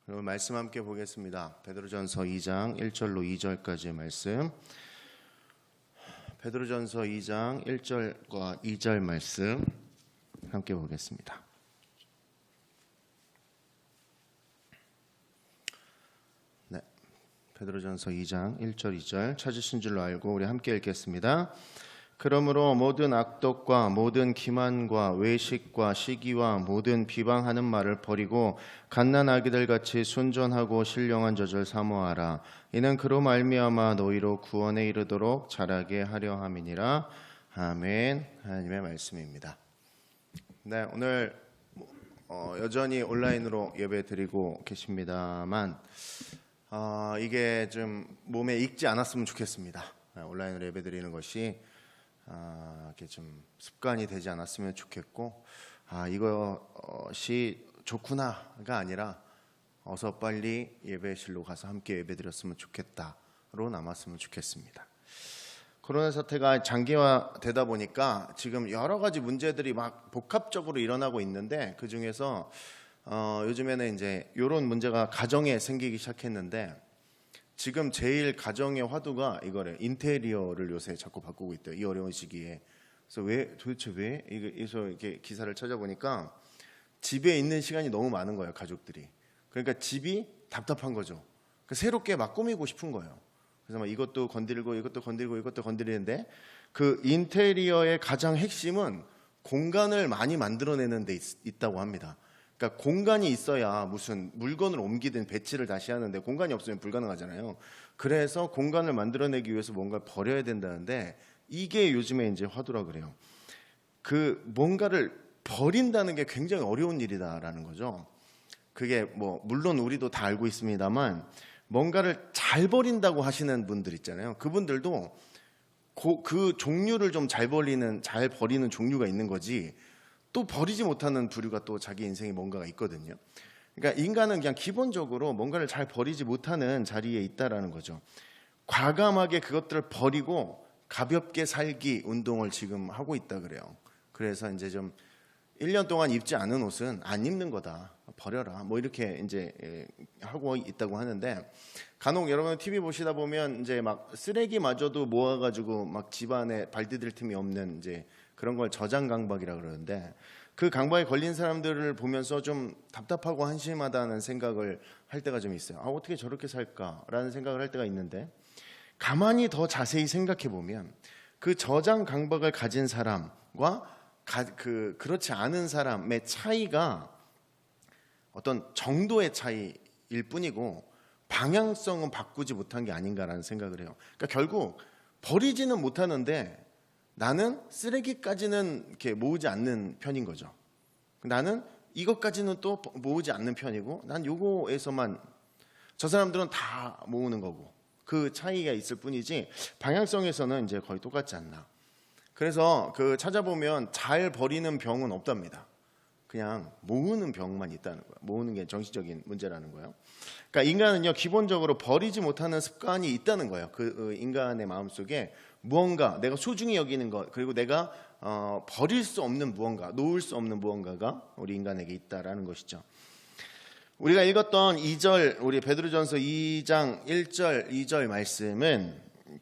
오늘 말씀 함께 보겠습니다. 베드로전서 2장 1절로 2절까지의 말씀. 베드로전서 2장 1절과 2절 말씀 함께 보겠습니다. 네, 베드로전서 2장 1절 2절 찾으신 줄로 알고 우리 함께 읽겠습니다. 그러므로 모든 악독과 모든 기만과 외식과 시기와 모든 비방하는 말을 버리고 갓난아기들 같이 순전하고 신령한 젖을 사모하라. 이는 그로 말미암아 너희로 구원에 이르도록 자라게 하려 함이니라. 아멘. 하나님의 말씀입니다. 네, 오늘 여전히 온라인으로 예배드리고 계십니다만 이게 좀 몸에 익지 않았으면 좋겠습니다. 온라인으로 예배드리는 것이 이렇게 좀 습관이 되지 않았으면 좋겠고, 이것이 좋구나가 아니라 어서 빨리 예배실로 가서 함께 예배드렸으면 좋겠다로 남았으면 좋겠습니다. 코로나 사태가 장기화되다 보니까 지금 여러 가지 문제들이 막 복합적으로 일어나고 있는데, 그 중에서 요즘에는 이제 이런 문제가 가정에 생기기 시작했는데, 지금 제일 가정의 화두가 이거래요. 인테리어를 요새 자꾸 바꾸고 있대요. 이 어려운 시기에. 그래서 도대체 왜? 그래서 이렇게 기사를 찾아보니까 집에 있는 시간이 너무 많은 거예요, 가족들이. 그러니까 집이 답답한 거죠. 그러니까 새롭게 막 꾸미고 싶은 거예요. 그래서 막 이것도 건드리고 이것도 건드리고 이것도 건드리는데, 그 인테리어의 가장 핵심은 공간을 많이 만들어내는 데 있다고 합니다. 그러니까 공간이 있어야 무슨 물건을 옮기든 배치를 다시 하는데 공간이 없으면 불가능하잖아요. 그래서 공간을 만들어내기 위해서 뭔가를 버려야 된다는데, 이게 요즘에 이제 화두라 그래요. 그 뭔가를 버린다는 게 굉장히 어려운 일이다라는 거죠. 그게 뭐 물론 우리도 다 알고 있습니다만, 뭔가를 잘 버린다고 하시는 분들 있잖아요. 그분들도 그 종류를 좀 잘 버리는 종류가 있는 거지, 또 버리지 못하는 부류가 또 자기 인생에 뭔가가 있거든요. 그러니까 인간은 그냥 기본적으로 뭔가를 잘 버리지 못하는 자리에 있다라는 거죠. 과감하게 그것들을 버리고 가볍게 살기 운동을 지금 하고 있다 그래요. 그래서 이제 좀 1년 동안 입지 않은 옷은 안 입는 거다, 버려라, 뭐 이렇게 이제 하고 있다고 하는데, 간혹 여러분 TV 보시다 보면 이제 막 쓰레기마저도 모아가지고 막 집안에 발 디딜 틈이 없는 이제 그런 걸 저장 강박이라 그러는데, 그 강박에 걸린 사람들을 보면서 좀 답답하고 한심하다는 생각을 할 때가 좀 있어요. 어떻게 저렇게 살까라는 생각을 할 때가 있는데, 가만히 더 자세히 생각해 보면 그 저장 강박을 가진 사람과 그렇지 않은 사람의 차이가 어떤 정도의 차이일 뿐이고, 방향성은 바꾸지 못한 게 아닌가라는 생각을 해요. 그러니까 결국 버리지는 못하는데 나는 쓰레기까지는 이렇게 모으지 않는 편인 거죠. 나는 이것까지는 또 모으지 않는 편이고, 난 요거에서만, 저 사람들은 다 모으는 거고, 그 차이가 있을 뿐이지 방향성에서는 이제 거의 똑같지 않나. 그래서 그 찾아보면 잘 버리는 병은 없답니다. 그냥 모으는 병만 있다는 거예요. 모으는 게 정신적인 문제라는 거예요. 그러니까 인간은요, 기본적으로 버리지 못하는 습관이 있다는 거예요. 그 인간의 마음속에 무언가, 내가 소중히 여기는 것, 그리고 내가 버릴 수 없는 무언가, 놓을 수 없는 무언가가 우리 인간에게 있다라는 것이죠. 우리가 읽었던 2절, 우리 베드로전서 2장 1절 2절 말씀은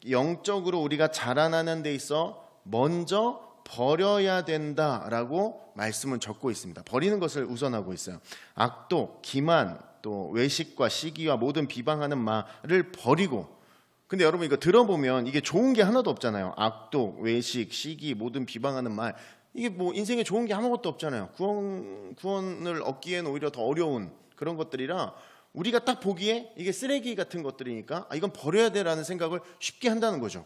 영적으로 우리가 자라나는 데 있어 먼저 버려야 된다라고 말씀은 적고 있습니다. 버리는 것을 우선하고 있어요. 악독, 기만, 또 외식과 시기와 모든 비방하는 말을 버리고. 근데 여러분 이거 들어보면 이게 좋은 게 하나도 없잖아요. 악독, 외식, 시기, 모든 비방하는 말, 이게 뭐 인생에 좋은 게 아무것도 없잖아요. 구원을 얻기에는 오히려 더 어려운 그런 것들이라, 우리가 딱 보기에 이게 쓰레기 같은 것들이니까 이건 버려야 돼라는 생각을 쉽게 한다는 거죠.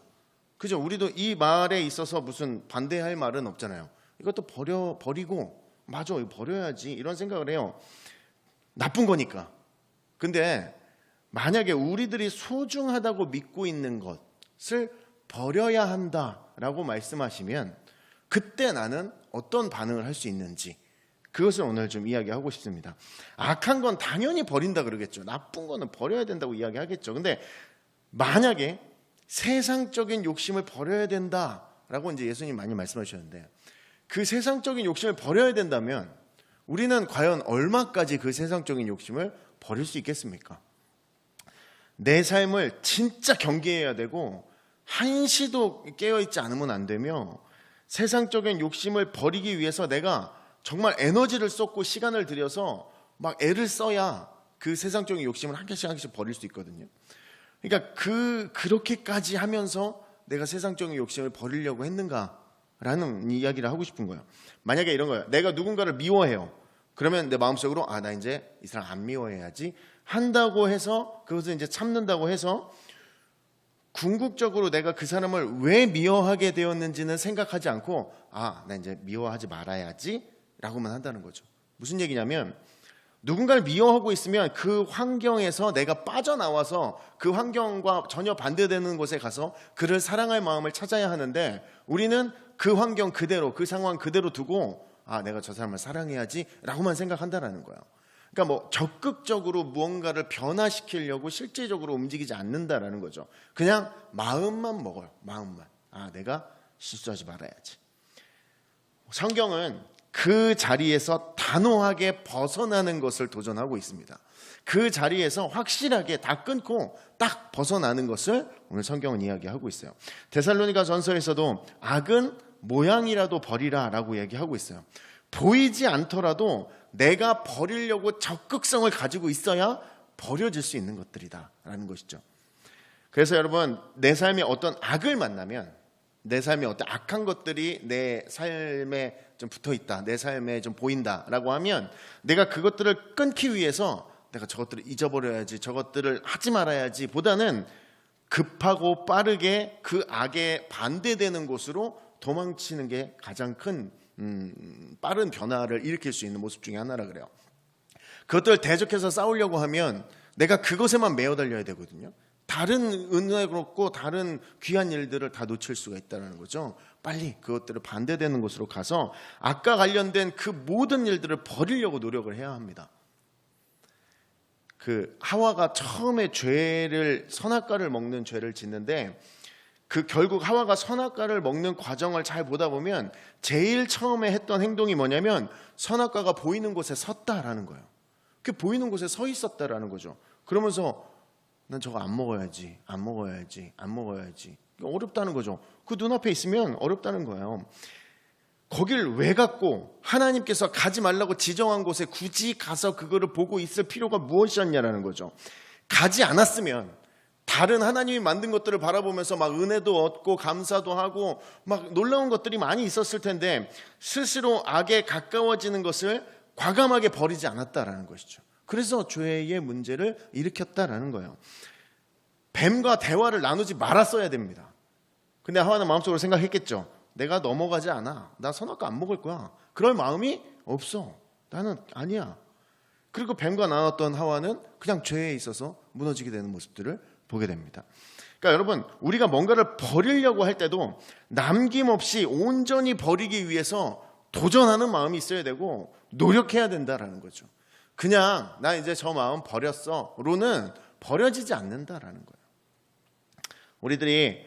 그죠? 우리도 이 말에 있어서 무슨 반대할 말은 없잖아요. 이것도 버리고, 맞아, 이거 버려야지, 이런 생각을 해요. 나쁜 거니까. 근데 만약에 우리들이 소중하다고 믿고 있는 것을 버려야 한다라고 말씀하시면, 그때 나는 어떤 반응을 할 수 있는지, 그것을 오늘 좀 이야기하고 싶습니다. 악한 건 당연히 버린다 그러겠죠. 나쁜 거는 버려야 된다고 이야기하겠죠. 근데 만약에 세상적인 욕심을 버려야 된다라고 이제 예수님 많이 말씀하셨는데, 그 세상적인 욕심을 버려야 된다면 우리는 과연 얼마까지 그 세상적인 욕심을 버릴 수 있겠습니까? 내 삶을 진짜 경계해야 되고 한시도 깨어있지 않으면 안 되며 세상적인 욕심을 버리기 위해서 내가 정말 에너지를 쏟고 시간을 들여서 막 애를 써야 그 세상적인 욕심을 한 개씩 한 개씩 버릴 수 있거든요. 그러니까 그렇게까지 하면서 내가 세상적인 욕심을 버리려고 했는가라는 이야기를 하고 싶은 거예요. 만약에 이런 거예요. 내가 누군가를 미워해요. 그러면 내 마음속으로 나 이제 이 사람 안 미워해야지 한다고 해서 그것을 이제 참는다고 해서 궁극적으로 내가 그 사람을 왜 미워하게 되었는지는 생각하지 않고 나 이제 미워하지 말아야지 라고만 한다는 거죠. 무슨 얘기냐면 누군가를 미워하고 있으면 그 환경에서 내가 빠져나와서 그 환경과 전혀 반대되는 곳에 가서 그를 사랑할 마음을 찾아야 하는데 우리는 그 환경 그대로 그 상황 그대로 두고 내가 저 사람을 사랑해야지 라고만 생각한다는 거예요. 그러니까 뭐 적극적으로 무언가를 변화시키려고 실제적으로 움직이지 않는다라는 거죠. 그냥 마음만 먹어요. 마음만. 내가 실수하지 말아야지. 성경은 그 자리에서 단호하게 벗어나는 것을 도전하고 있습니다. 그 자리에서 확실하게 다 끊고 딱 벗어나는 것을 오늘 성경은 이야기하고 있어요. 데살로니가 전서에서도 악은 모양이라도 버리라 라고 얘기하고 있어요. 보이지 않더라도 내가 버리려고 적극성을 가지고 있어야 버려질 수 있는 것들이다 라는 것이죠. 그래서 여러분 내 삶에 어떤 악을 만나면 내 삶에 어떤 악한 것들이 내 삶에 좀 붙어있다, 내 삶에 좀 보인다라고 하면 내가 그것들을 끊기 위해서 내가 저것들을 잊어버려야지, 저것들을 하지 말아야지 보다는 급하고 빠르게 그 악에 반대되는 곳으로 도망치는 게 가장 큰 빠른 변화를 일으킬 수 있는 모습 중에 하나라 그래요. 그것들을 대적해서 싸우려고 하면 내가 그것에만 매어 달려야 되거든요. 다른 은혜롭고 다른 귀한 일들을 다 놓칠 수가 있다는 거죠. 빨리 그것들을 반대되는 곳으로 가서 악과 관련된 그 모든 일들을 버리려고 노력을 해야 합니다. 그 하와가 처음에 선악과를 먹는 죄를 짓는데 그 결국 하와가 선악과를 먹는 과정을 잘 보다 보면 제일 처음에 했던 행동이 뭐냐면 선악과가 보이는 곳에 섰다라는 거예요. 그 보이는 곳에 서 있었다라는 거죠. 그러면서 난 저거 안 먹어야지. 어렵다는 거죠. 그 눈앞에 있으면 어렵다는 거예요. 거길 왜 갔고 하나님께서 가지 말라고 지정한 곳에 굳이 가서 그거를 보고 있을 필요가 무엇이었냐라는 거죠. 가지 않았으면 다른 하나님이 만든 것들을 바라보면서 막 은혜도 얻고 감사도 하고 막 놀라운 것들이 많이 있었을 텐데 스스로 악에 가까워지는 것을 과감하게 버리지 않았다라는 것이죠. 그래서 죄의 문제를 일으켰다라는 거예요. 뱀과 대화를 나누지 말았어야 됩니다. 근데 하와는 마음속으로 생각했겠죠. 내가 넘어가지 않아. 나 선악과 안 먹을 거야. 그럴 마음이 없어. 나는 아니야. 그리고 뱀과 나눴던 하와는 그냥 죄에 있어서 무너지게 되는 모습들을 보게 됩니다. 그러니까 여러분 우리가 뭔가를 버리려고 할 때도 남김없이 온전히 버리기 위해서 도전하는 마음이 있어야 되고 노력해야 된다라는 거죠. 그냥 나 이제 저 마음 버렸어로는 버려지지 않는다라는 거예요. 우리들이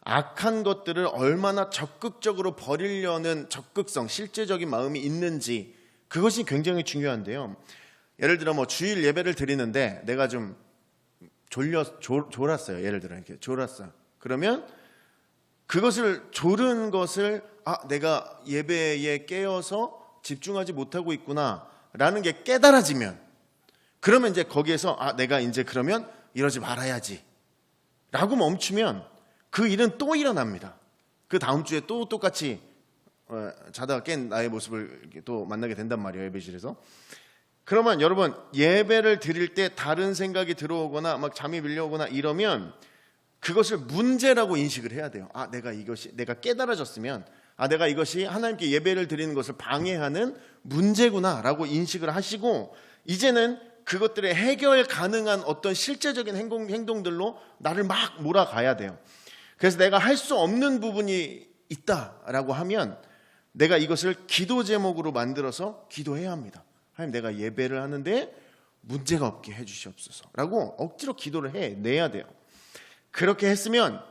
악한 것들을 얼마나 적극적으로 버리려는 적극성, 실제적인 마음이 있는지 그것이 굉장히 중요한데요. 예를 들어 뭐 주일 예배를 드리는데 내가 좀 졸았어요. 예를 들어 이렇게 졸았어. 그러면 그것을 졸은 것을 내가 예배에 깨어서 집중하지 못하고 있구나라는 게 깨달아지면 그러면 이제 거기에서 내가 이제 그러면 이러지 말아야지 라고 멈추면 그 일은 또 일어납니다. 그 다음 주에 또 똑같이 자다가 깬 나의 모습을 또 만나게 된단 말이에요. 예배실에서. 그러면 여러분 예배를 드릴 때 다른 생각이 들어오거나 막 잠이 밀려오거나 이러면 그것을 문제라고 인식을 해야 돼요. 내가 깨달아졌으면 내가 이것이 하나님께 예배를 드리는 것을 방해하는 문제구나라고 인식을 하시고 이제는 그것들의 해결 가능한 어떤 실제적인 행동들로 나를 막 몰아가야 돼요. 그래서 내가 할 수 없는 부분이 있다라고 하면 내가 이것을 기도 제목으로 만들어서 기도해야 합니다. 하나님 내가 예배를 하는데 문제가 없게 해주시옵소서라고 억지로 기도를 해내야 돼요. 그렇게 했으면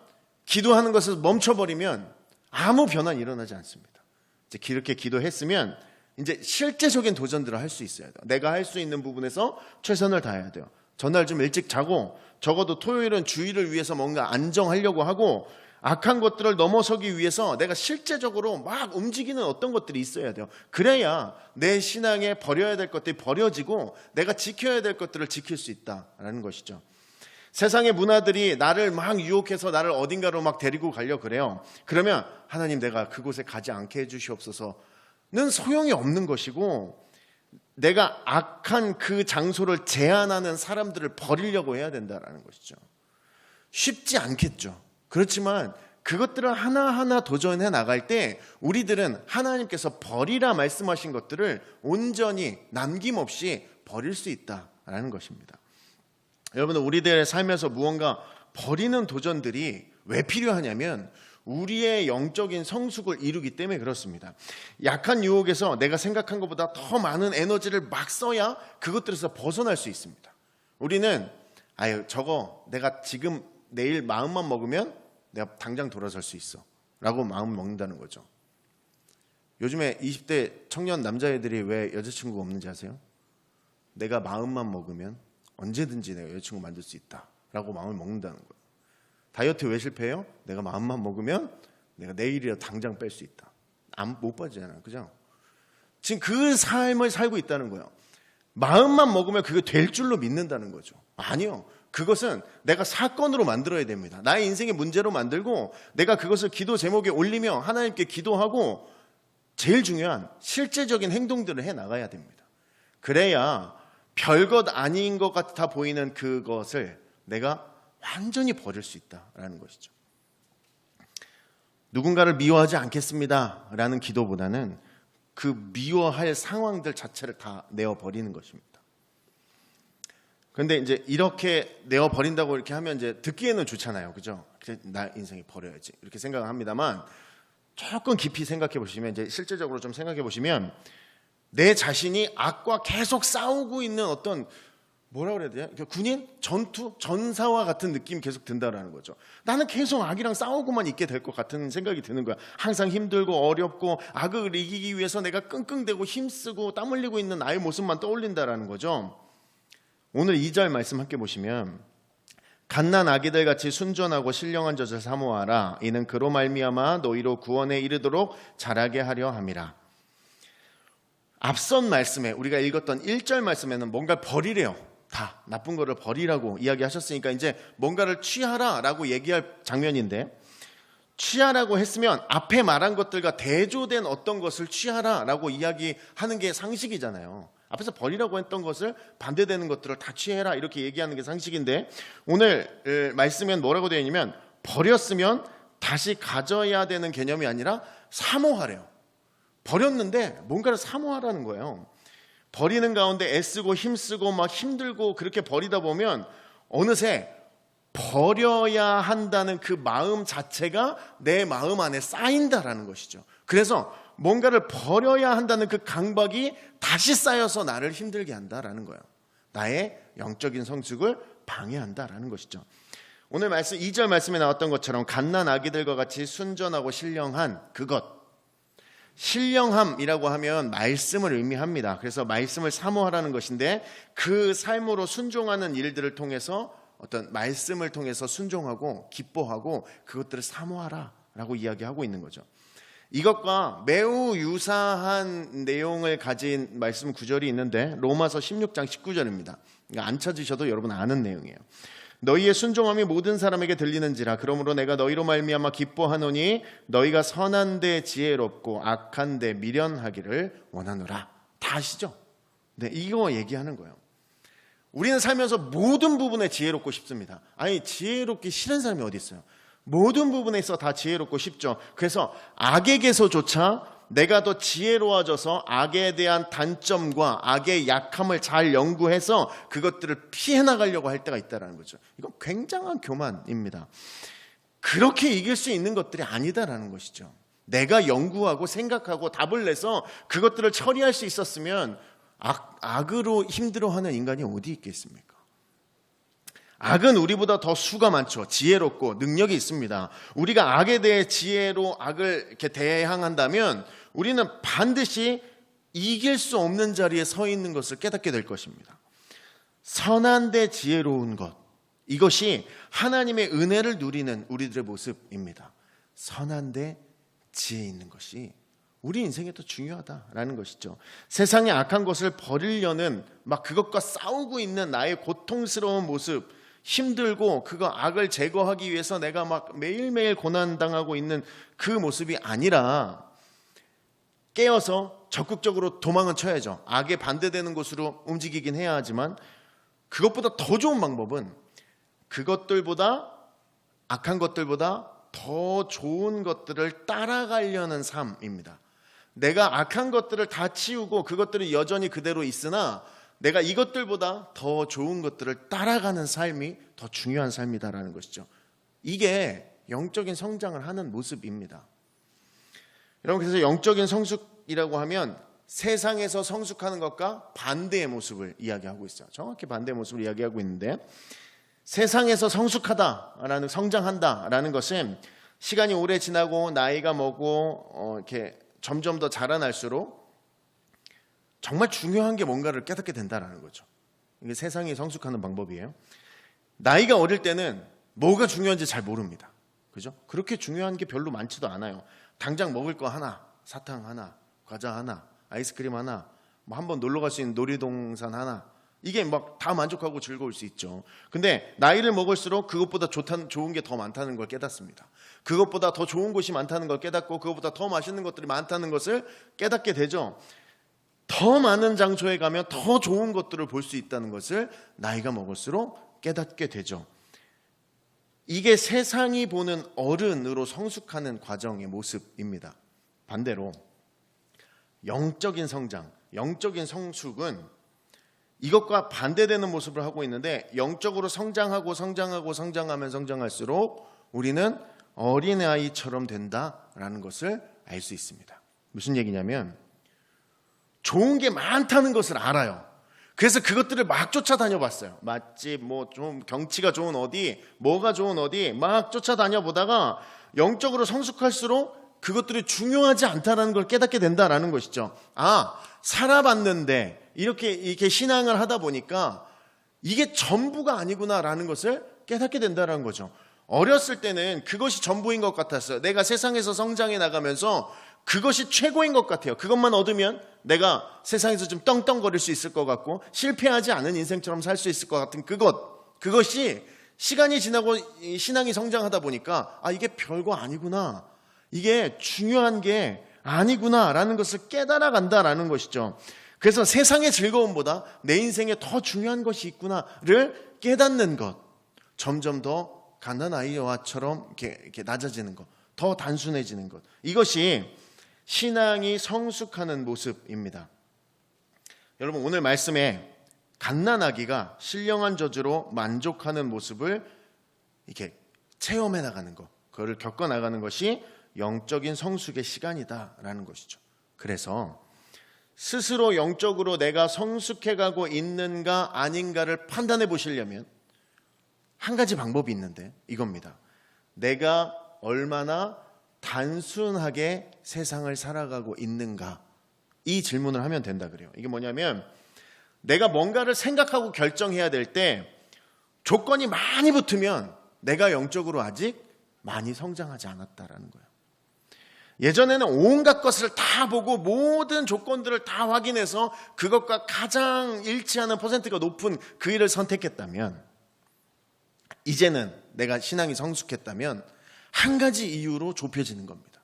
기도하는 것을 멈춰버리면 아무 변화는 일어나지 않습니다. 이제 그렇게 기도했으면 이제 실제적인 도전들을 할 수 있어야 돼요. 내가 할 수 있는 부분에서 최선을 다해야 돼요. 전날 좀 일찍 자고 적어도 토요일은 주일을 위해서 뭔가 안정하려고 하고 악한 것들을 넘어서기 위해서 내가 실제적으로 막 움직이는 어떤 것들이 있어야 돼요. 그래야 내 신앙에 버려야 될 것들이 버려지고 내가 지켜야 될 것들을 지킬 수 있다라는 것이죠. 세상의 문화들이 나를 막 유혹해서 나를 어딘가로 막 데리고 가려고 그래요. 그러면 하나님 내가 그곳에 가지 않게 해주시옵소서는 소용이 없는 것이고 내가 악한 그 장소를 제한하는 사람들을 버리려고 해야 된다는 것이죠. 쉽지 않겠죠. 그렇지만 그것들을 하나하나 도전해 나갈 때 우리들은 하나님께서 버리라 말씀하신 것들을 온전히 남김없이 버릴 수 있다라는 것입니다. 여러분, 우리들의 삶에서 무언가 버리는 도전들이 왜 필요하냐면 우리의 영적인 성숙을 이루기 때문에 그렇습니다. 약한 유혹에서 내가 생각한 것보다 더 많은 에너지를 막 써야 그것들에서 벗어날 수 있습니다. 우리는 저거 내가 지금 내일 마음만 먹으면 내가 당장 돌아설 수 있어 라고 마음 먹는다는 거죠. 요즘에 20대 청년 남자애들이 왜 여자친구가 없는지 아세요? 내가 마음만 먹으면 언제든지 내가 여자친구 만들 수 있다 라고 마음을 먹는다는 거예요. 다이어트 왜 실패해요? 내가 마음만 먹으면 내가 내일이라도 당장 뺄 수 있다. 못 빠지잖아요. 그죠? 지금 그 삶을 살고 있다는 거예요. 마음만 먹으면 그게 될 줄로 믿는다는 거죠. 아니요. 그것은 내가 사건으로 만들어야 됩니다. 나의 인생의 문제로 만들고 내가 그것을 기도 제목에 올리며 하나님께 기도하고 제일 중요한 실제적인 행동들을 해 나가야 됩니다. 그래야 별것 아닌 것 같아 보이는 그것을 내가 완전히 버릴 수 있다라는 것이죠. 누군가를 미워하지 않겠습니다 라는 기도보다는 그 미워할 상황들 자체를 다 내어버리는 것입니다. 그런데 이제 이렇게 내어버린다고 이렇게 하면 이제 듣기에는 좋잖아요. 그죠? 나 인생이 버려야지 이렇게 생각을 합니다만 조금 깊이 생각해 보시면 이제 실제적으로 좀 생각해 보시면 내 자신이 악과 계속 싸우고 있는 어떤 뭐라 그래야 되냐? 군인? 전투? 전사와 같은 느낌이 계속 든다라는 거죠. 나는 계속 악이랑 싸우고만 있게 될 것 같은 생각이 드는 거야. 항상 힘들고 어렵고 악을 이기기 위해서 내가 끙끙대고 힘쓰고 땀 흘리고 있는 나의 모습만 떠올린다라는 거죠. 오늘 2절 말씀 함께 보시면 갓난 아기들 같이 순전하고 신령한 젖을 사모하라. 이는 그로 말미암아 너희로 구원에 이르도록 자라게 하려 함이라. 앞선 말씀에 우리가 읽었던 1절 말씀에는 뭔가를 버리래요. 다 나쁜 거를 버리라고 이야기하셨으니까 이제 뭔가를 취하라라고 얘기할 장면인데 취하라고 했으면 앞에 말한 것들과 대조된 어떤 것을 취하라라고 이야기하는 게 상식이잖아요. 앞에서 버리라고 했던 것을 반대되는 것들을 다 취해라 이렇게 얘기하는 게 상식인데 오늘 말씀엔 뭐라고 되어 있냐면 버렸으면 다시 가져야 되는 개념이 아니라 사모하래요. 버렸는데 뭔가를 사모하라는 거예요. 버리는 가운데 애쓰고 힘쓰고 막 힘들고 그렇게 버리다 보면 어느새 버려야 한다는 그 마음 자체가 내 마음 안에 쌓인다라는 것이죠. 그래서 뭔가를 버려야 한다는 그 강박이 다시 쌓여서 나를 힘들게 한다라는 거예요. 나의 영적인 성숙을 방해한다라는 것이죠. 오늘 말씀 2절 말씀에 나왔던 것처럼 갓난 아기들과 같이 순전하고 신령한 그것, 신령함이라고 하면 말씀을 의미합니다. 그래서 말씀을 사모하라는 것인데 그 삶으로 순종하는 일들을 통해서 어떤 말씀을 통해서 순종하고 기뻐하고 그것들을 사모하라라고 이야기하고 있는 거죠. 이것과 매우 유사한 내용을 가진 말씀 구절이 있는데 로마서 16장 19절입니다. 그러니까 안 찾으셔도 여러분 아는 내용이에요. 너희의 순종함이 모든 사람에게 들리는지라 그러므로 내가 너희로 말미암아 기뻐하노니 너희가 선한데 지혜롭고 악한데 미련하기를 원하노라. 다 아시죠? 네, 이거 얘기하는 거예요. 우리는 살면서 모든 부분에 지혜롭고 싶습니다. 아니 지혜롭기 싫은 사람이 어디 있어요? 모든 부분에 있어 다 지혜롭고 싶죠. 그래서 악에게서조차 내가 더 지혜로워져서 악에 대한 단점과 악의 약함을 잘 연구해서 그것들을 피해 나가려고 할 때가 있다는 거죠. 이건 굉장한 교만입니다. 그렇게 이길 수 있는 것들이 아니다라는 것이죠. 내가 연구하고 생각하고 답을 내서 그것들을 처리할 수 있었으면 악으로 힘들어하는 인간이 어디 있겠습니까? 악은 우리보다 더 수가 많죠. 지혜롭고 능력이 있습니다. 우리가 악에 대해 지혜로 악을 이렇게 대항한다면 우리는 반드시 이길 수 없는 자리에 서 있는 것을 깨닫게 될 것입니다. 선한데 지혜로운 것, 이것이 하나님의 은혜를 누리는 우리들의 모습입니다. 선한데 지혜 있는 것이 우리 인생에 더 중요하다라는 것이죠. 세상의 악한 것을 버리려는 막 그것과 싸우고 있는 나의 고통스러운 모습, 힘들고 그거 악을 제거하기 위해서 내가 막 매일매일 고난당하고 있는 그 모습이 아니라 깨어서 적극적으로 도망은 쳐야죠. 악에 반대되는 곳으로 움직이긴 해야 하지만 그것보다 더 좋은 방법은 그것들보다 악한 것들보다 더 좋은 것들을 따라가려는 삶입니다. 내가 악한 것들을 다 치우고 그것들이 여전히 그대로 있으나 내가 이것들보다 더 좋은 것들을 따라가는 삶이 더 중요한 삶이다라는 것이죠. 이게 영적인 성장을 하는 모습입니다. 여러분, 그래서 영적인 성숙이라고 하면 세상에서 성숙하는 것과 반대의 모습을 이야기하고 있어요. 정확히 반대의 모습을 이야기하고 있는데, 세상에서 성숙하다라는, 성장한다라는 것은 시간이 오래 지나고 나이가 먹고 이렇게 점점 더 자라날수록 정말 중요한 게 뭔가를 깨닫게 된다는 거죠. 이게 세상이 성숙하는 방법이에요. 나이가 어릴 때는 뭐가 중요한지 잘 모릅니다. 그죠? 그렇게 중요한 게 별로 많지도 않아요. 당장 먹을 거 하나, 사탕 하나, 과자 하나, 아이스크림 하나, 뭐 한번 놀러 갈 수 있는 놀이동산 하나, 이게 막 다 만족하고 즐거울 수 있죠. 근데 나이를 먹을수록 그것보다 좋은 게 더 많다는 걸 깨닫습니다. 그것보다 더 좋은 곳이 많다는 걸 깨닫고 그것보다 더 맛있는 것들이 많다는 것을 깨닫게 되죠. 더 많은 장소에 가면 더 좋은 것들을 볼 수 있다는 것을 나이가 먹을수록 깨닫게 되죠. 이게 세상이 보는 어른으로 성숙하는 과정의 모습입니다. 반대로 영적인 성장, 영적인 성숙은 이것과 반대되는 모습을 하고 있는데, 영적으로 성장하면 성장할수록 우리는 어린아이처럼 된다라는 것을 알 수 있습니다. 무슨 얘기냐면 좋은 게 많다는 것을 알아요. 그래서 그것들을 막 쫓아다녀 봤어요. 맛집, 뭐 좀 경치가 좋은 어디, 뭐가 좋은 어디 막 쫓아다녀 보다가 영적으로 성숙할수록 그것들이 중요하지 않다라는 걸 깨닫게 된다라는 것이죠. 아, 살아봤는데 이렇게 신앙을 하다 보니까 이게 전부가 아니구나라는 것을 깨닫게 된다는 거죠. 어렸을 때는 그것이 전부인 것 같았어요. 내가 세상에서 성장해 나가면서 그것이 최고인 것 같아요. 그것만 얻으면 내가 세상에서 좀 떵떵거릴 수 있을 것 같고 실패하지 않은 인생처럼 살 수 있을 것 같은 그것이 시간이 지나고 신앙이 성장하다 보니까 아, 이게 별거 아니구나, 이게 중요한 게 아니구나라는 것을 깨달아 간다라는 것이죠. 그래서 세상의 즐거움보다 내 인생에 더 중요한 것이 있구나를 깨닫는 것, 점점 더 갓난아이와처럼 이렇게 낮아지는 것, 더 단순해지는 것, 이것이 신앙이 성숙하는 모습입니다. 여러분, 오늘 말씀에 갓난아기가 신령한 저주로 만족하는 모습을 이렇게 체험해 나가는 것, 그거를 겪어 나가는 것이 영적인 성숙의 시간이다라는 것이죠. 그래서 스스로 영적으로 내가 성숙해가고 있는가 아닌가를 판단해 보시려면 한 가지 방법이 있는데 이겁니다. 내가 얼마나 단순하게 세상을 살아가고 있는가, 이 질문을 하면 된다 그래요. 이게 뭐냐면 내가 뭔가를 생각하고 결정해야 될 때 조건이 많이 붙으면 내가 영적으로 아직 많이 성장하지 않았다라는 거예요. 예전에는 온갖 것을 다 보고 모든 조건들을 다 확인해서 그것과 가장 일치하는 퍼센트가 높은 그 일을 선택했다면, 이제는 내가 신앙이 성숙했다면 한 가지 이유로 좁혀지는 겁니다.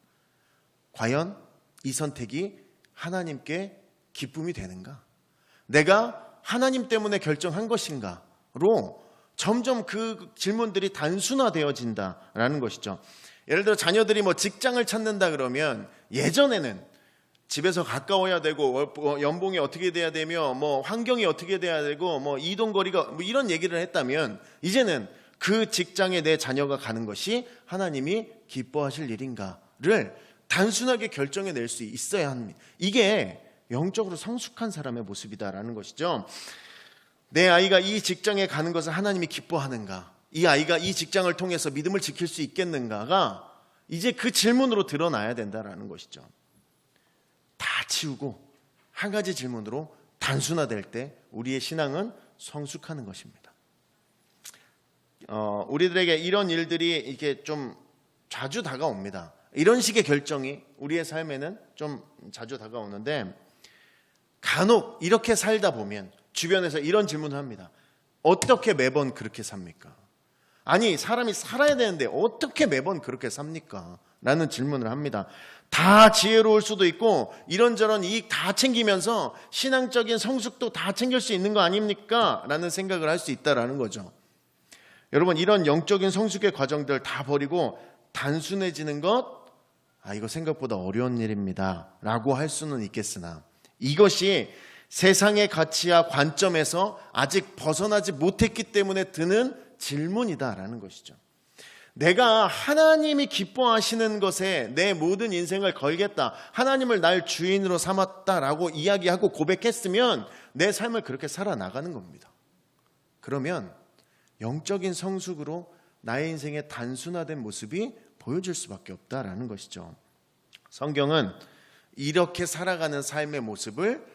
과연 이 선택이 하나님께 기쁨이 되는가? 내가 하나님 때문에 결정한 것인가로 점점 그 질문들이 단순화되어진다라는 것이죠. 예를 들어 자녀들이 뭐 직장을 찾는다 그러면 예전에는 집에서 가까워야 되고 연봉이 어떻게 돼야 되며 뭐 환경이 어떻게 돼야 되고 뭐 이동거리가 뭐 이런 얘기를 했다면, 이제는 그 직장에 내 자녀가 가는 것이 하나님이 기뻐하실 일인가를 단순하게 결정해낼 수 있어야 합니다. 이게 영적으로 성숙한 사람의 모습이다라는 것이죠. 내 아이가 이 직장에 가는 것을 하나님이 기뻐하는가, 이 아이가 이 직장을 통해서 믿음을 지킬 수 있겠는가가 이제 그 질문으로 드러나야 된다라는 것이죠. 다 치우고 한 가지 질문으로 단순화될 때 우리의 신앙은 성숙하는 것입니다. 우리들에게 이런 일들이 이렇게 좀 자주 다가옵니다. 이런 식의 결정이 우리의 삶에는 좀 자주 다가오는데, 간혹 이렇게 살다 보면 주변에서 이런 질문을 합니다. 어떻게 매번 그렇게 삽니까? 아니, 사람이 살아야 되는데 어떻게 매번 그렇게 삽니까? 라는 질문을 합니다. 다 지혜로울 수도 있고 이런저런 이익 다 챙기면서 신앙적인 성숙도 다 챙길 수 있는 거 아닙니까? 라는 생각을 할 수 있다라는 거죠. 여러분, 이런 영적인 성숙의 과정들 다 버리고 단순해지는 것, 이거 생각보다 어려운 일입니다 라고 할 수는 있겠으나, 이것이 세상의 가치와 관점에서 아직 벗어나지 못했기 때문에 드는 질문이다라는 것이죠. 내가 하나님이 기뻐하시는 것에 내 모든 인생을 걸겠다, 하나님을 날 주인으로 삼았다라고 이야기하고 고백했으면 내 삶을 그렇게 살아나가는 겁니다. 그러면 영적인 성숙으로 나의 인생의 단순화된 모습이 보여줄 수밖에 없다라는 것이죠. 성경은 이렇게 살아가는 삶의 모습을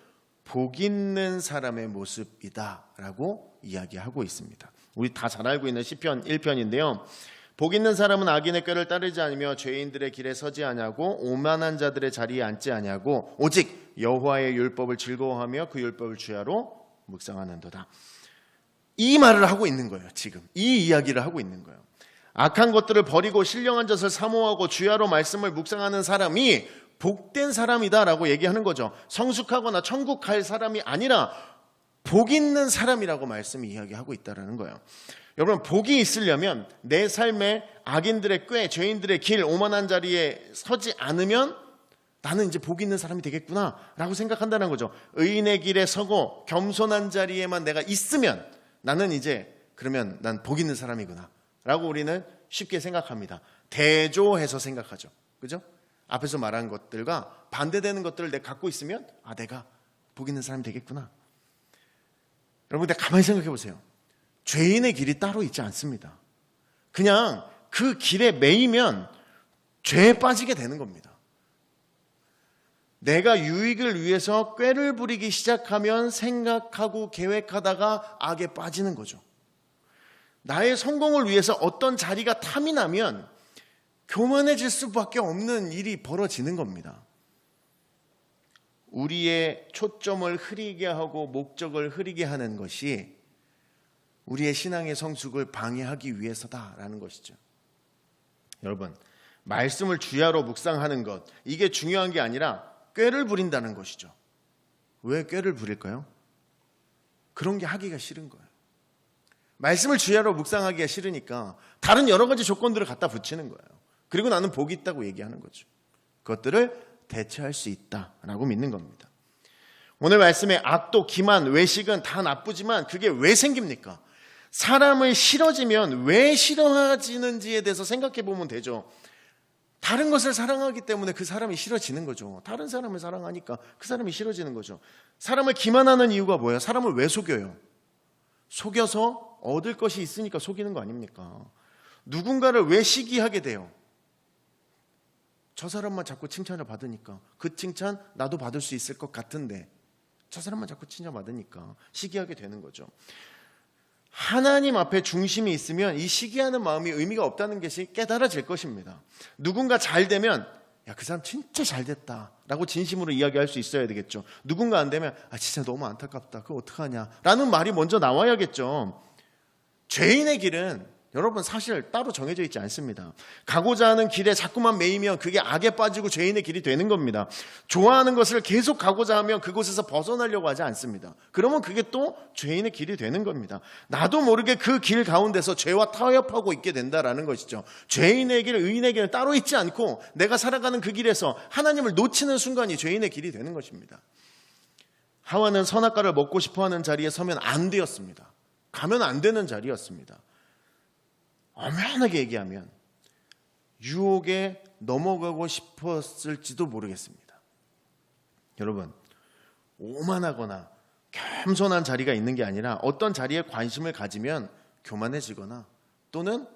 복 있는 사람의 모습이다라고 이야기하고 있습니다. 우리 다 잘 알고 있는 시편 1편인데요. 복 있는 사람은 악인의 꾀를 따르지 않으며 죄인들의 길에 서지 아니하고 오만한 자들의 자리에 앉지 아니하고 오직 여호와의 율법을 즐거워하며 그 율법을 주야로 묵상하는도다. 이 말을 하고 있는 거예요. 지금 이 이야기를 하고 있는 거예요. 악한 것들을 버리고 신령한 것을 사모하고 주야로 말씀을 묵상하는 사람이 복된 사람이다라고 얘기하는 거죠. 성숙하거나 천국 갈 사람이 아니라 복 있는 사람이라고 말씀이 이야기하고 있다는 거예요. 여러분, 복이 있으려면 내 삶에 악인들의 꾀, 죄인들의 길, 오만한 자리에 서지 않으면 나는 이제 복 있는 사람이 되겠구나 라고 생각한다는 거죠. 의인의 길에 서고 겸손한 자리에만 내가 있으면 나는 이제 그러면 난 복 있는 사람이구나 라고 우리는 쉽게 생각합니다. 대조해서 생각하죠. 그죠? 앞에서 말한 것들과 반대되는 것들을 내가 갖고 있으면 내가 복 있는 사람이 되겠구나. 여러분, 근데 가만히 생각해 보세요. 죄인의 길이 따로 있지 않습니다. 그냥 그 길에 매이면 죄에 빠지게 되는 겁니다. 내가 유익을 위해서 꾀를 부리기 시작하면 생각하고 계획하다가 악에 빠지는 거죠. 나의 성공을 위해서 어떤 자리가 탐이 나면 교만해질 수밖에 없는 일이 벌어지는 겁니다. 우리의 초점을 흐리게 하고 목적을 흐리게 하는 것이 우리의 신앙의 성숙을 방해하기 위해서다라는 것이죠. 여러분, 말씀을 주야로 묵상하는 것, 이게 중요한 게 아니라 꾀를 부린다는 것이죠. 왜 꾀를 부릴까요? 그런 게 하기가 싫은 거예요. 말씀을 주야로 묵상하기가 싫으니까 다른 여러 가지 조건들을 갖다 붙이는 거예요. 그리고 나는 복이 있다고 얘기하는 거죠. 그것들을 대처할 수 있다라고 믿는 겁니다. 오늘 말씀에 악도, 기만, 외식은 다 나쁘지만 그게 왜 생깁니까? 사람을 싫어지면 왜 싫어지는지에 대해서 생각해 보면 되죠. 다른 것을 사랑하기 때문에 그 사람이 싫어지는 거죠. 다른 사람을 사랑하니까 그 사람이 싫어지는 거죠. 사람을 기만하는 이유가 뭐예요? 사람을 왜 속여요? 속여서 얻을 것이 있으니까 속이는 거 아닙니까? 누군가를 왜 시기하게 돼요? 저 사람만 자꾸 칭찬을 받으니까, 그 칭찬 나도 받을 수 있을 것 같은데 저 사람만 자꾸 칭찬받으니까 시기하게 되는 거죠. 하나님 앞에 중심이 있으면 이 시기하는 마음이 의미가 없다는 것이 깨달아질 것입니다. 누군가 잘 되면 그 사람 진짜 잘 됐다 라고 진심으로 이야기할 수 있어야 되겠죠. 누군가 안 되면 진짜 너무 안타깝다, 그거 어떡하냐 라는 말이 먼저 나와야겠죠. 죄인의 길은 여러분 사실 따로 정해져 있지 않습니다. 가고자 하는 길에 자꾸만 매이면 그게 악에 빠지고 죄인의 길이 되는 겁니다. 좋아하는 것을 계속 가고자 하면 그곳에서 벗어나려고 하지 않습니다. 그러면 그게 또 죄인의 길이 되는 겁니다. 나도 모르게 그 길 가운데서 죄와 타협하고 있게 된다라는 것이죠. 죄인의 길, 의인의 길은 따로 있지 않고 내가 살아가는 그 길에서 하나님을 놓치는 순간이 죄인의 길이 되는 것입니다. 하와는 선악과를 먹고 싶어하는 자리에 서면 안 되었습니다. 가면 안 되는 자리였습니다. 엄연하게 얘기하면 유혹에 넘어가고 싶었을지도 모르겠습니다. 여러분, 오만하거나 겸손한 자리가 있는 게 아니라 어떤 자리에 관심을 가지면 교만해지거나 또는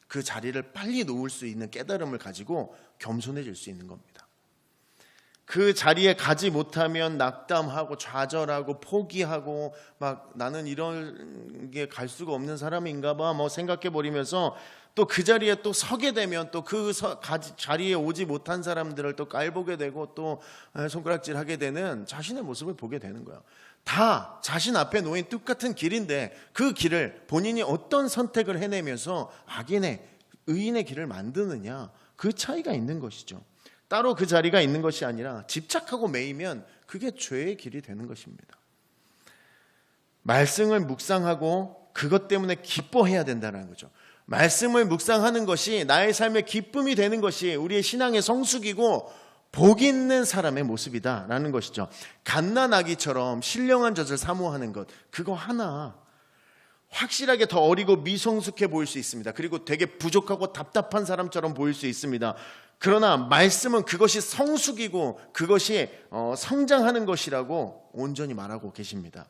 그 자리를 빨리 놓을 수 있는 깨달음을 가지고 겸손해질 수 있는 겁니다. 그 자리에 가지 못하면 낙담하고 좌절하고 포기하고 막 나는 이런 게 갈 수가 없는 사람인가 봐 뭐 생각해 버리면서 또 그 자리에 또 서게 되면 또 그 자리에 오지 못한 사람들을 또 깔보게 되고 또 손가락질하게 되는 자신의 모습을 보게 되는 거예요. 다 자신 앞에 놓인 똑같은 길인데 그 길을 본인이 어떤 선택을 해내면서 악인의 의인의 길을 만드느냐, 그 차이가 있는 것이죠. 따로 그 자리가 있는 것이 아니라 집착하고 매이면 그게 죄의 길이 되는 것입니다. 말씀을 묵상하고 그것 때문에 기뻐해야 된다는 거죠. 말씀을 묵상하는 것이 나의 삶의 기쁨이 되는 것이 우리의 신앙의 성숙이고 복 있는 사람의 모습이다라는 것이죠. 갓난아기처럼 신령한 젖을 사모하는 것, 그거 하나 확실하게 더 어리고 미성숙해 보일 수 있습니다. 그리고 되게 부족하고 답답한 사람처럼 보일 수 있습니다. 그러나 말씀은 그것이 성숙이고 그것이 성장하는 것이라고 온전히 말하고 계십니다.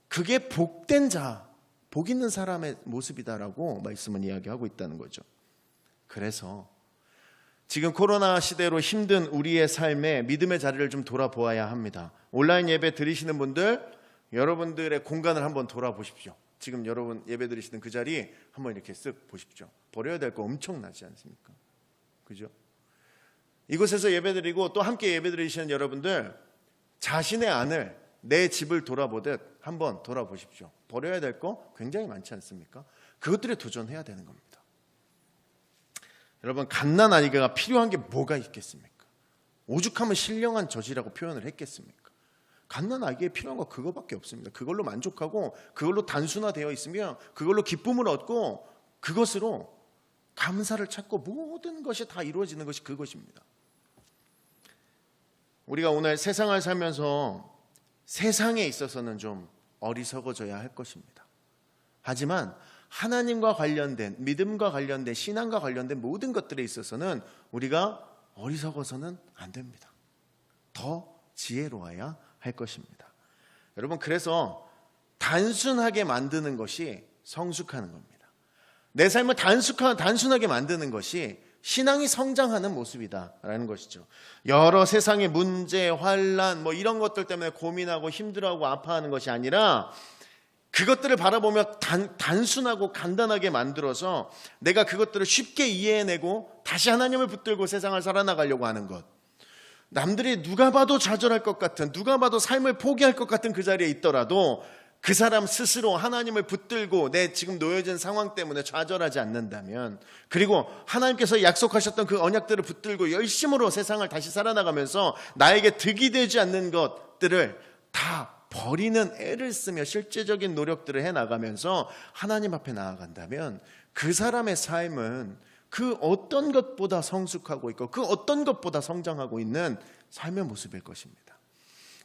그게 복된 자, 복 있는 사람의 모습이다라고 말씀은 이야기하고 있다는 거죠. 그래서 지금 코로나 시대로 힘든 우리의 삶에 믿음의 자리를 좀 돌아보아야 합니다. 온라인 예배 드리시는 분들, 여러분들의 공간을 한번 돌아보십시오. 지금 여러분 예배 드리시는 그 자리 한번 이렇게 쓱 보십시오. 버려야 될 거 엄청나지 않습니까? 그죠? 이곳에서 예배드리고 또 함께 예배드리시는 여러분들, 자신의 안을, 내 집을 돌아보듯 한번 돌아보십시오. 버려야 될 거 굉장히 많지 않습니까? 그것들에 도전해야 되는 겁니다. 여러분, 갓난아기가 필요한 게 뭐가 있겠습니까? 오죽하면 신령한 젖이라고 표현을 했겠습니까? 갓난아기에 필요한 거 그거밖에 없습니다. 그걸로 만족하고 그걸로 단순화되어 있으면 그걸로 기쁨을 얻고 그것으로 감사를 찾고 모든 것이 다 이루어지는 것이 그것입니다. 우리가 오늘 세상을 살면서 세상에 있어서는 좀 어리석어져야 할 것입니다. 하지만 하나님과 관련된, 믿음과 관련된, 신앙과 관련된 모든 것들에 있어서는 우리가 어리석어서는 안 됩니다. 더 지혜로워야 할 것입니다. 여러분, 그래서 단순하게 만드는 것이 성숙하는 겁니다. 내 삶을 단순하게 만드는 것이 신앙이 성장하는 모습이다라는 것이죠. 여러 세상의 문제, 환란 뭐 이런 것들 때문에 고민하고 힘들어하고 아파하는 것이 아니라 그것들을 바라보며 단순하고 간단하게 만들어서 내가 그것들을 쉽게 이해해내고 다시 하나님을 붙들고 세상을 살아나가려고 하는 것. 남들이 누가 봐도 좌절할 것 같은, 누가 봐도 삶을 포기할 것 같은 그 자리에 있더라도 그 사람 스스로 하나님을 붙들고 내 지금 놓여진 상황 때문에 좌절하지 않는다면, 그리고 하나님께서 약속하셨던 그 언약들을 붙들고 열심으로 세상을 다시 살아나가면서 나에게 득이 되지 않는 것들을 다 버리는 애를 쓰며 실제적인 노력들을 해나가면서 하나님 앞에 나아간다면 그 사람의 삶은 그 어떤 것보다 성숙하고 있고 그 어떤 것보다 성장하고 있는 삶의 모습일 것입니다.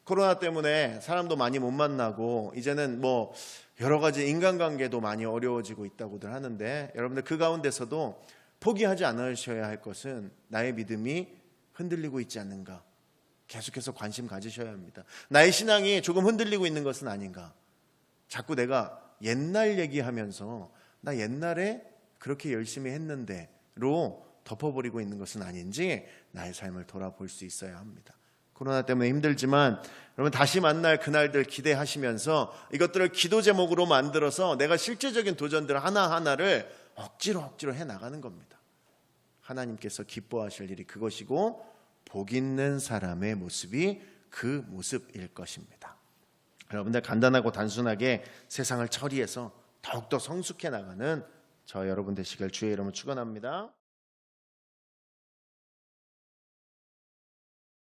코로나 때문에 사람도 많이 못 만나고 이제는 뭐 여러 가지 인간관계도 많이 어려워지고 있다고들 하는데, 여러분들 그 가운데서도 포기하지 않으셔야 할 것은 나의 믿음이 흔들리고 있지 않는가, 계속해서 관심 가지셔야 합니다. 나의 신앙이 조금 흔들리고 있는 것은 아닌가, 자꾸 내가 옛날 얘기하면서 나 옛날에 그렇게 열심히 했는데로 덮어버리고 있는 것은 아닌지 나의 삶을 돌아볼 수 있어야 합니다. 코로나 때문에 힘들지만 여러분 다시 만날 그날들 기대하시면서 이것들을 기도 제목으로 만들어서 내가 실제적인 도전들 하나하나를 억지로 해나가는 겁니다. 하나님께서 기뻐하실 일이 그것이고 복 있는 사람의 모습이 그 모습일 것입니다. 여러분들 간단하고 단순하게 세상을 처리해서 더욱더 성숙해 나가는 저 여러분 되시길 주의 이름으로 축원합니다.